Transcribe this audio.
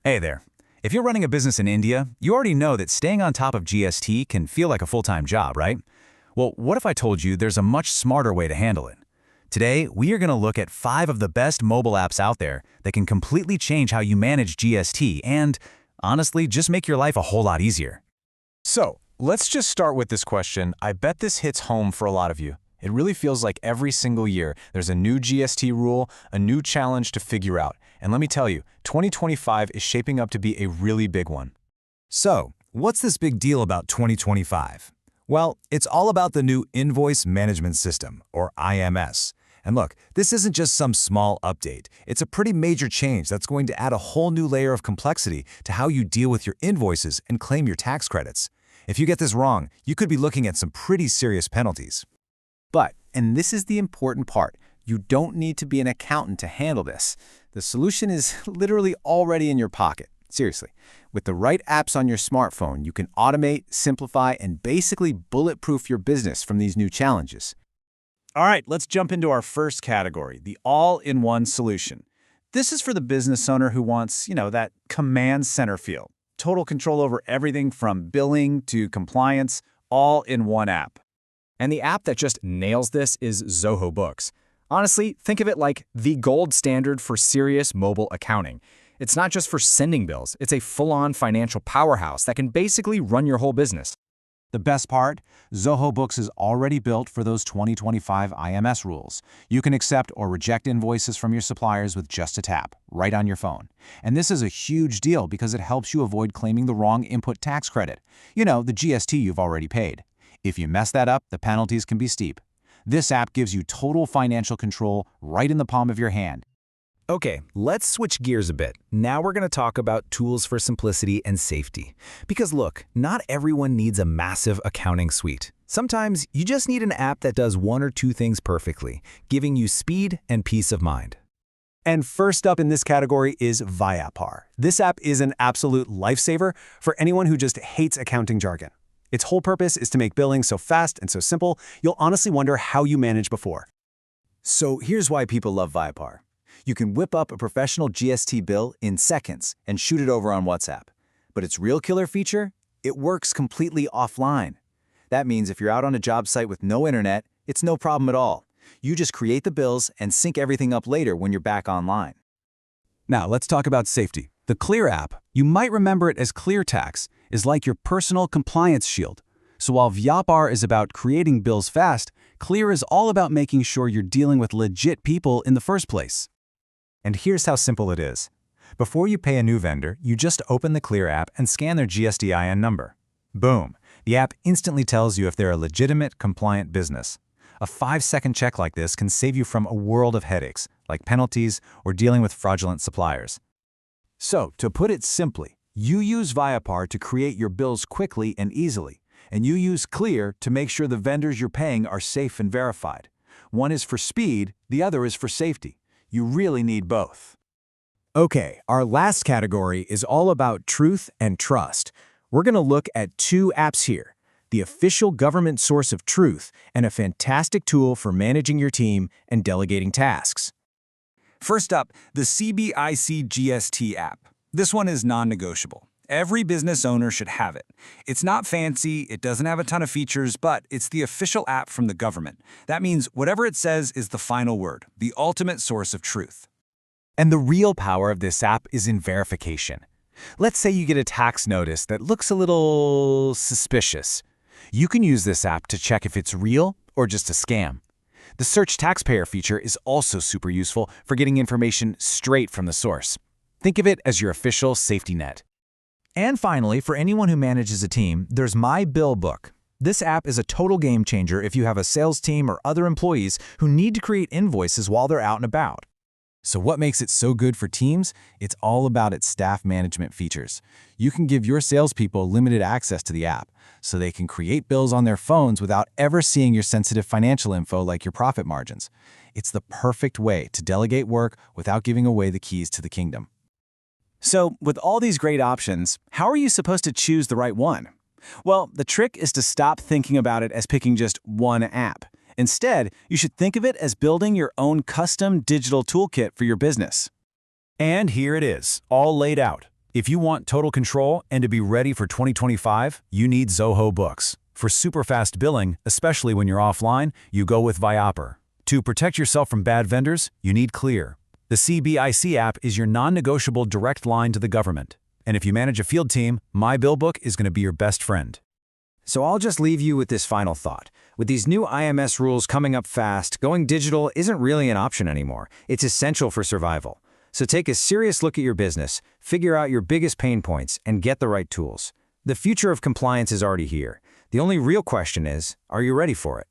Hey there. If you're running a business in India, you already know that staying on top of GST can feel like a full-time job, right? Well, what if I told you there's a much smarter way to handle it? Today, we are going to look at 5 of the best mobile apps out there that can completely change how you manage GST and, honestly, just make your life a whole lot easier. So, let's just start with this question. I bet this hits home for a lot of you. It really feels like every single year there's a new GST rule, a new challenge to figure out. And let me tell you, 2025 is shaping up to be a really big one. So, what's this big deal about 2025? Well, it's all about the new Invoice Management System, or IMS. And look, this isn't just some small update. It's a pretty major change that's going to add a whole new layer of complexity to how you deal with your invoices and claim your tax credits. If you get this wrong, you could be looking at some pretty serious penalties. But, and this is the important part, you don't need to be an accountant to handle this. The solution is literally already in your pocket. Seriously, with the right apps on your smartphone, you can automate, simplify, and basically bulletproof your business from these new challenges. All right, let's jump into our first category, the all-in-one solution. This is for the business owner who wants, that command center feel. Total control over everything from billing to compliance, all in one app. And the app that just nails this is Zoho Books. Honestly, think of it like the gold standard for serious mobile accounting. It's not just for sending bills, it's a full-on financial powerhouse that can basically run your whole business. The best part? Zoho Books is already built for those 2025 IMS rules. You can accept or reject invoices from your suppliers with just a tap, right on your phone. And this is a huge deal because it helps you avoid claiming the wrong input tax credit. The GST you've already paid. If you mess that up, the penalties can be steep. This app gives you total financial control right in the palm of your hand. Okay, let's switch gears a bit. Now we're going to talk about tools for simplicity and safety. Because look, not everyone needs a massive accounting suite. Sometimes you just need an app that does 1 or 2 things perfectly, giving you speed and peace of mind. And first up in this category is Vyapar. This app is an absolute lifesaver for anyone who just hates accounting jargon. Its whole purpose is to make billing so fast and so simple, you'll honestly wonder how you managed before. So here's why people love Vyapar. You can whip up a professional GST bill in seconds and shoot it over on WhatsApp. But its real killer feature? It works completely offline. That means if you're out on a job site with no internet, it's no problem at all. You just create the bills and sync everything up later when you're back online. Now let's talk about safety. The Clear app, you might remember it as ClearTax, is like your personal compliance shield. So while Vyapar is about creating bills fast, Clear is all about making sure you're dealing with legit people in the first place. And here's how simple it is. Before you pay a new vendor, you just open the Clear app and scan their GST-IN number. Boom! The app instantly tells you if they're a legitimate, compliant business. A 5-second check like this can save you from a world of headaches, like penalties or dealing with fraudulent suppliers. So, to put it simply, you use Vyapar to create your bills quickly and easily, and you use Clear to make sure the vendors you're paying are safe and verified. One is for speed, the other is for safety. You really need both. Okay, our last category is all about truth and trust. We're going to look at 2 apps here, the official government source of truth and a fantastic tool for managing your team and delegating tasks. First up, the CBIC GST app. This one is non-negotiable. Every business owner should have it. It's not fancy, it doesn't have a ton of features, but it's the official app from the government. That means whatever it says is the final word, the ultimate source of truth. And the real power of this app is in verification. Let's say you get a tax notice that looks a little suspicious. You can use this app to check if it's real or just a scam. The Search Taxpayer feature is also super useful for getting information straight from the source. Think of it as your official safety net. And finally, for anyone who manages a team, there's My Bill Book. This app is a total game changer if you have a sales team or other employees who need to create invoices while they're out and about. So what makes it so good for teams? It's all about its staff management features. You can give your salespeople limited access to the app, so they can create bills on their phones without ever seeing your sensitive financial info like your profit margins. It's the perfect way to delegate work without giving away the keys to the kingdom. So, with all these great options, how are you supposed to choose the right one? Well, the trick is to stop thinking about it as picking just one app. Instead, you should think of it as building your own custom digital toolkit for your business. And here it is, all laid out. If you want total control and to be ready for 2025, you need Zoho Books. For super fast billing, especially when you're offline, you go with Viaper. To protect yourself from bad vendors, you need Clear. The CBIC app is your non-negotiable direct line to the government. And if you manage a field team, My Bill Book is going to be your best friend. So I'll just leave you with this final thought. With these new IMS rules coming up fast, going digital isn't really an option anymore. It's essential for survival. So take a serious look at your business, figure out your biggest pain points, and get the right tools. The future of compliance is already here. The only real question is, are you ready for it?